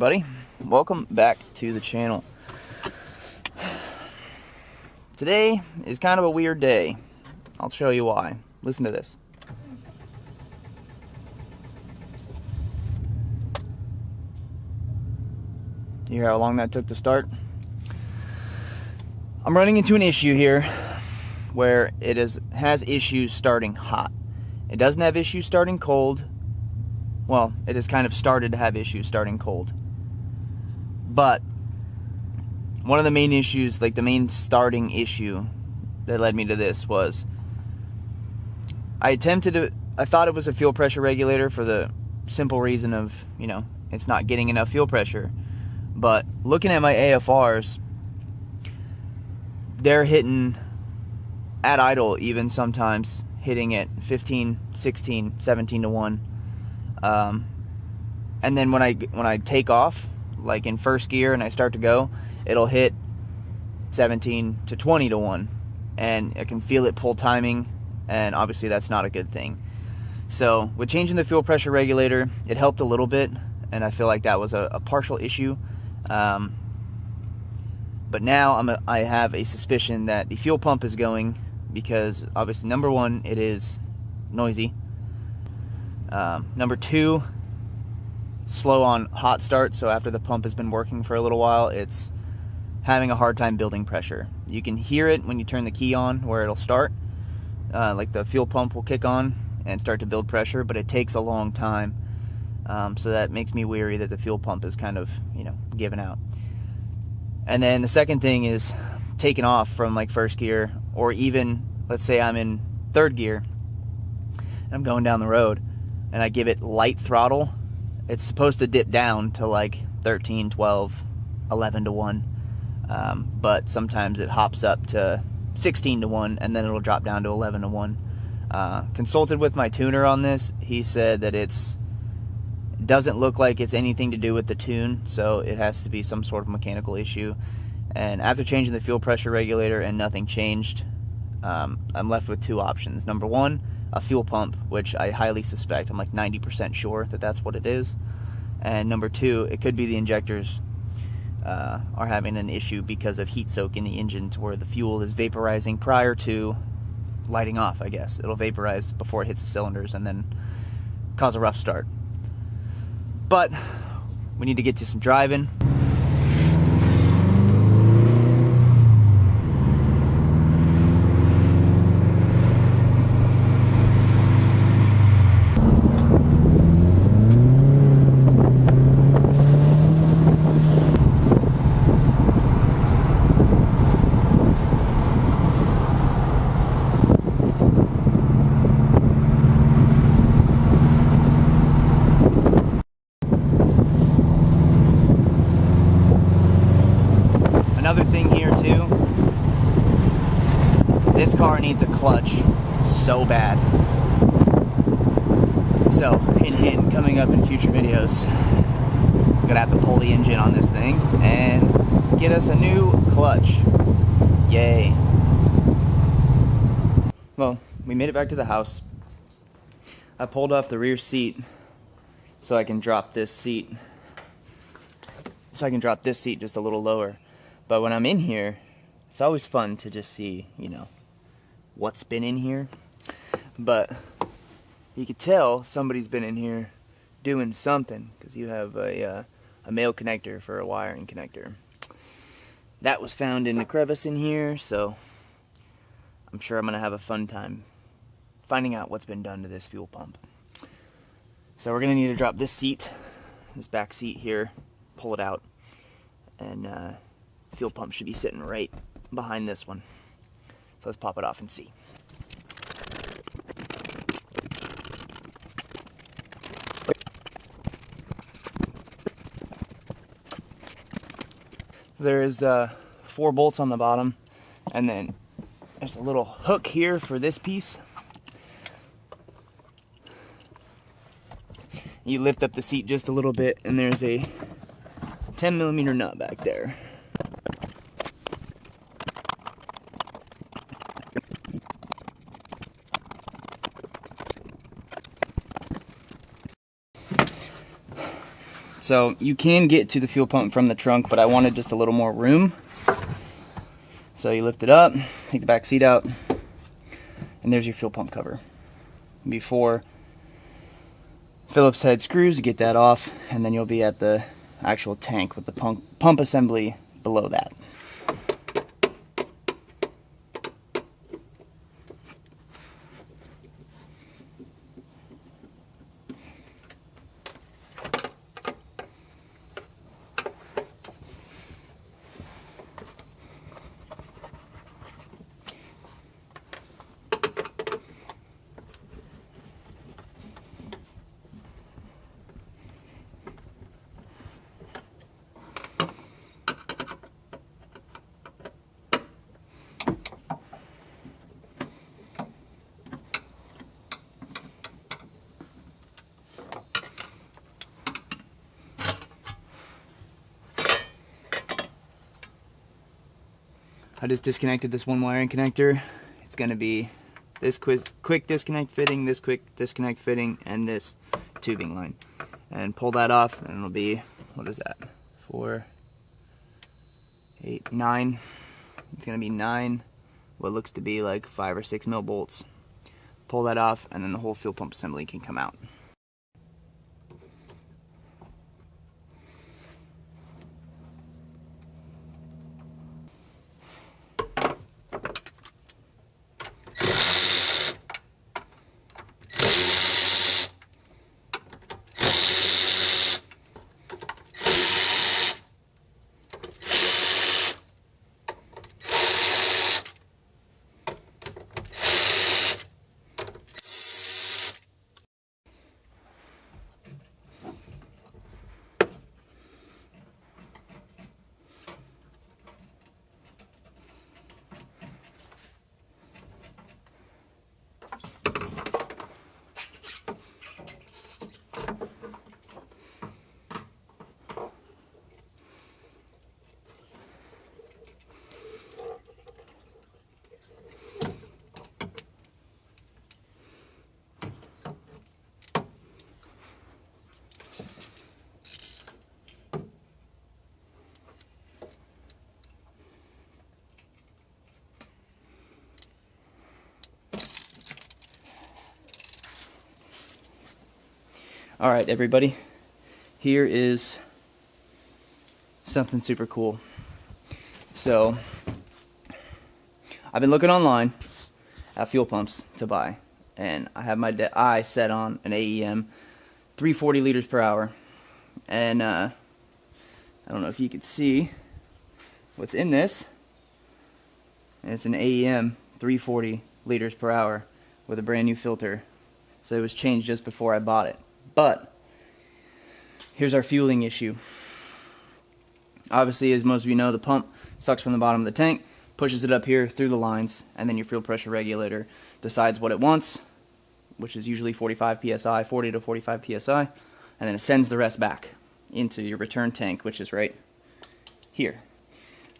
everybody, welcome back to the channel. Today is kind of a weird day. I'll show you why. Listen to this. You hear how long that took to start? I'm running into an issue here where it has issues starting hot. It doesn't have issues starting cold. Well, it has kind of started to have issues starting cold. But one of the main issues, like the main starting issue that led me to this was I thought it was a fuel pressure regulator for the simple reason of, it's not getting enough fuel pressure. But looking at my AFRs, they're hitting at idle, even sometimes hitting at 15, 16, 17 to 1. And then when I take off, like in first gear and I start to go, it'll hit 17 to 20 to 1. And I can feel it pull timing, and obviously that's not a good thing. So with changing the fuel pressure regulator, it helped a little bit, and I feel like that was a partial issue. But now I have a suspicion that the fuel pump is going, because obviously number one, it is noisy. Number two, slow on hot start, so after the pump has been working for a little while, it's having a hard time building pressure. You can hear it when you turn the key on where it'll start, like the fuel pump will kick on and start to build pressure, but it takes a long time. So that makes me weary that the fuel pump is kind of, giving out. And then the second thing is taking off from like first gear, or even, let's say I'm in third gear and I'm going down the road and I give it light throttle. It's supposed to dip down to like 13, 12, 11 to 1. But sometimes it hops up to 16 to 1, and then it'll drop down to 11 to 1. Consulted with my tuner on this. He said that it doesn't look like it's anything to do with the tune, so it has to be some sort of mechanical issue. And after changing the fuel pressure regulator and nothing changed, I'm left with two options. Number one, a fuel pump, which I highly suspect. I'm like 90% sure that that's what it is. And number two, it could be the injectors are having an issue because of heat soak in the engine, to where the fuel is vaporizing prior to lighting off, I guess. It'll vaporize before it hits the cylinders and then cause a rough start. But we need to get to some driving. Another thing here too, this car needs a clutch so bad. So, hint hint, coming up in future videos, I'm gonna have to pull the engine on this thing and get us a new clutch. Yay. Well, we made it back to the house. I pulled off the rear seat so I can drop this seat. Just a little lower. But when I'm in here, it's always fun to just see, what's been in here. But you could tell somebody's been in here doing something, because you have a male connector for a wiring connector. That was found in the crevice in here, so I'm sure I'm going to have a fun time finding out what's been done to this fuel pump. So we're going to need to drop this back seat here, pull it out, and fuel pump should be sitting right behind this one. So let's pop it off and see. So there's 4 bolts on the bottom, and then there's a little hook here for this piece. You lift up the seat just a little bit, and there's a 10mm nut back there. So you can get to the fuel pump from the trunk, but I wanted just a little more room. So you lift it up, take the back seat out, and there's your fuel pump cover. Before Phillips head screws, you get that off, and then you'll be at the actual tank with the pump assembly below that. I just disconnected this one wiring connector. It's going to be this quick disconnect fitting, this quick disconnect fitting, and this tubing line. And pull that off, and it'll be, what is that? 4, 8, 9. It's going to be 9, what looks to be like 5 or 6 mil bolts. Pull that off, and then the whole fuel pump assembly can come out. Alright everybody, here is something super cool. So, I've been looking online at fuel pumps to buy, and I have my eye set on an AEM 340 liters per hour, and I don't know if you can see what's in this, and it's an AEM 340 liters per hour with a brand new filter, so it was changed just before I bought it. But here's our fueling issue. Obviously, as most of you know, the pump sucks from the bottom of the tank, pushes it up here through the lines, and then your fuel pressure regulator decides what it wants, which is usually 45 psi, 40 to 45 psi, and then it sends the rest back into your return tank, which is right here.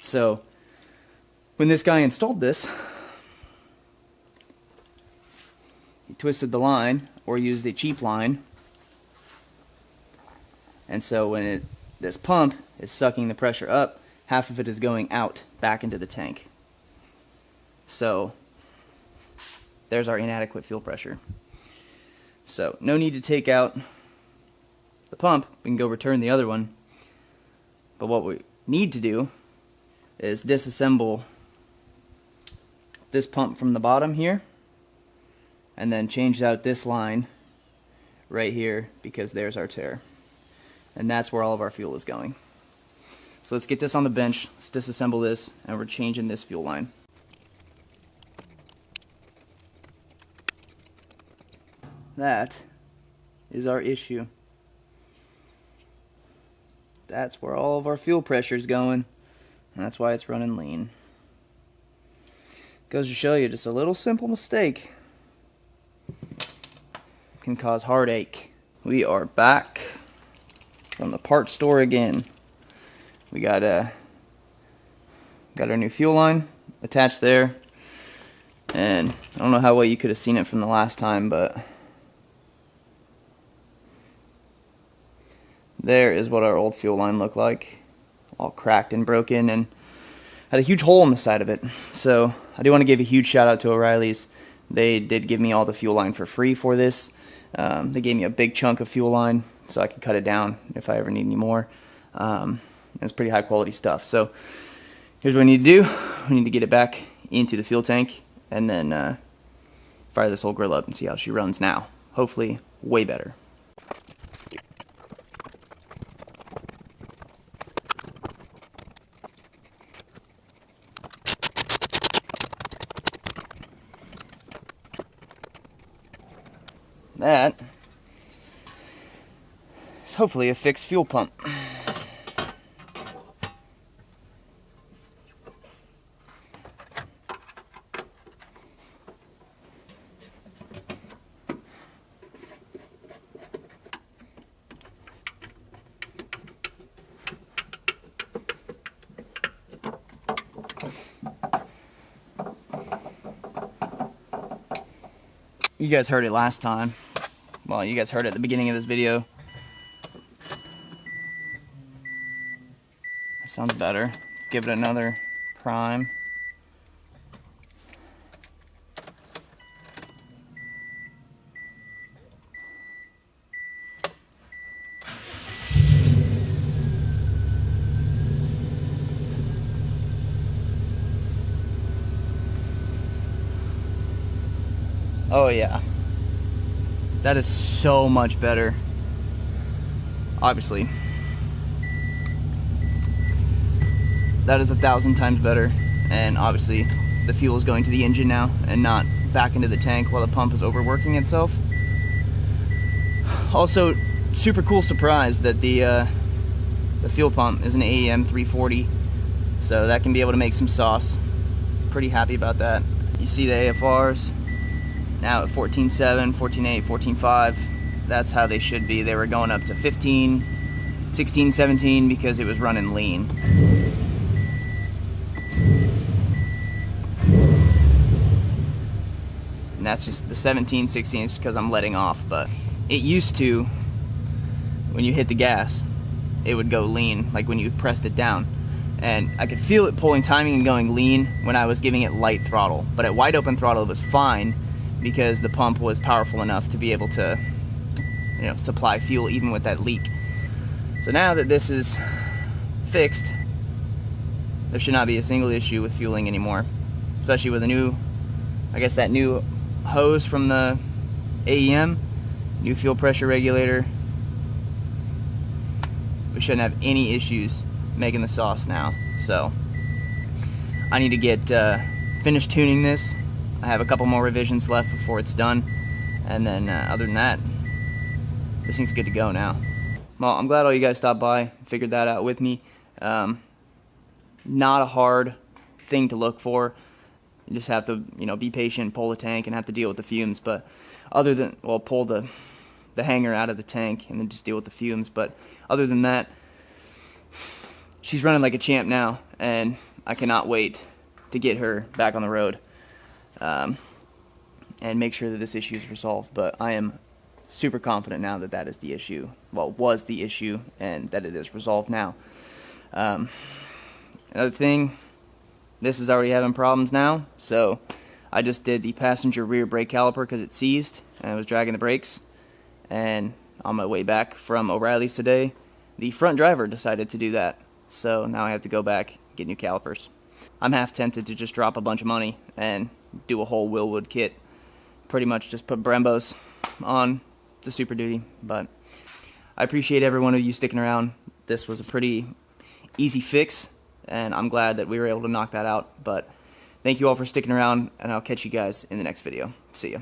So when this guy installed this, he twisted the line or used a cheap line. And so when this pump is sucking the pressure up, half of it is going out back into the tank. So there's our inadequate fuel pressure. So no need to take out the pump. We can go return the other one. But what we need to do is disassemble this pump from the bottom here, and then change out this line right here, because there's our tear. And that's where all of our fuel is going. So let's get this on the bench, let's disassemble this, and we're changing this fuel line. That is our issue. That's where all of our fuel pressure is going, and that's why it's running lean. Goes to show you, just a little simple mistake can cause heartache. We are back from the parts store again. We got our new fuel line attached there, and I don't know how well you could have seen it from the last time, but There is what our old fuel line looked like, all cracked and broken, and had a huge hole in the side of it. So I do want to give a huge shout out to O'Reilly's. They did give me all the fuel line for free for this. They gave me a big chunk of fuel line so I could cut it down if I ever need any more. It's pretty high quality stuff. So here's what we need to do. We need to get it back into the fuel tank and then fire this whole grill up and see how she runs now. Hopefully way better. That is hopefully a fixed fuel pump. You guys heard it last time. Well, you guys heard it at the beginning of this video. That sounds better. Let's give it another prime. Oh yeah. That is so much better. Obviously. That is 1,000 times better. And obviously the fuel is going to the engine now and not back into the tank while the pump is overworking itself. Also, super cool surprise that the fuel pump is an AEM 340. So that can be able to make some sauce. Pretty happy about that. You see the AFRs. Now at 14.7, 14.8, 14.5, that's how they should be. They were going up to 15, 16, 17 because it was running lean. And that's just the 17, 16 is because I'm letting off, but it used to, when you hit the gas, it would go lean, like when you pressed it down. And I could feel it pulling timing and going lean when I was giving it light throttle. But at wide open throttle it was fine, because the pump was powerful enough to be able to, supply fuel even with that leak. So now that this is fixed, there should not be a single issue with fueling anymore, especially with a new, that new hose from the AEM, new fuel pressure regulator. We shouldn't have any issues making the sauce now. So I need to get finished tuning this. I have a couple more revisions left before it's done, and then other than that, this thing's good to go now. Well, I'm glad all you guys stopped by and figured that out with me. Not a hard thing to look for. You just have to, be patient, pull the tank, and have to deal with the fumes. But other than, pull the hanger out of the tank and then just deal with the fumes. But other than that, she's running like a champ now, and I cannot wait to get her back on the road. And make sure that this issue is resolved. But I am super confident now that that is the issue. Well, was the issue, and that it is resolved now. Another thing, this is already having problems now. So I just did the passenger rear brake caliper because it seized and I was dragging the brakes. And on my way back from O'Reilly's today, the front driver decided to do that. So now I have to go back and get new calipers. I'm half tempted to just drop a bunch of money and do a whole Wilwood kit. Pretty much just put Brembos on the Super Duty. But I appreciate every one of you sticking around. This was a pretty easy fix, and I'm glad that we were able to knock that out. But thank you all for sticking around, and I'll catch you guys in the next video. See ya.